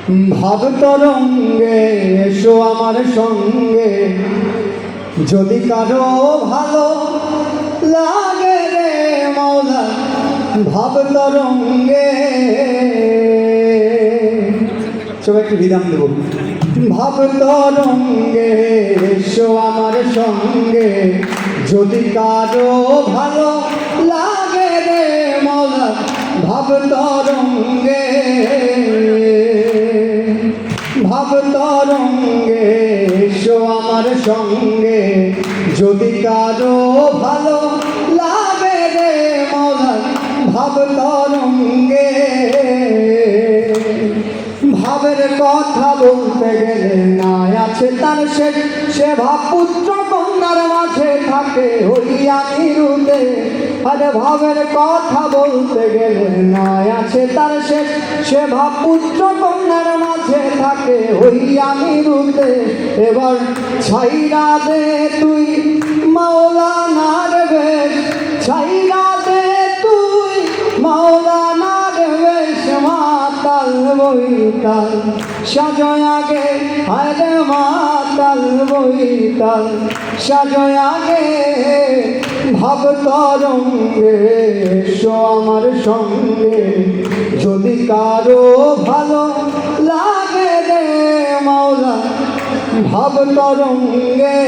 ভাব তরঙ্গে এসো আমার সঙ্গে, যদি কারো ভালো লাগে রে মওলা ভাব তরঙ্গে। সবাই একটু বিধান দেব। ভাব তরঙ্গে এসো আমার সঙ্গে, যদি কারো ভালো লাগে রে মওলা ভাব তরঙ্গে। ভাব তরঙ্গে এসো আমার সঙ্গে, যদি কারো ভালো লাগে রে মওলা ভাব তরঙ্গে। ভাবের কথা বলতে গেলে নাই আছে তার শেষ, সে ভাব পুত্র কন্যার মাঝে থাকে হইয়া নিরুতে। আরে ভাবের কথা বলতে গেলে নাই আছে তার শেষ, সে ভাব পুত্র কন্যার মাঝে থাকে হইয়া নিরুতে। এবার ছাইরা দে তুই মাওলানার বেশ, ছাইরা দে তুই মাওলানার বেশ। মাতাল বইতাল সাজয় আগে, আরে মাতাল বইতাল সাজয় আগে। ভাব তরঙ্গে এসো আমার সঙ্গে, যদি কারো ভালো লাগে রে মওলা ভাব তরঙ্গে।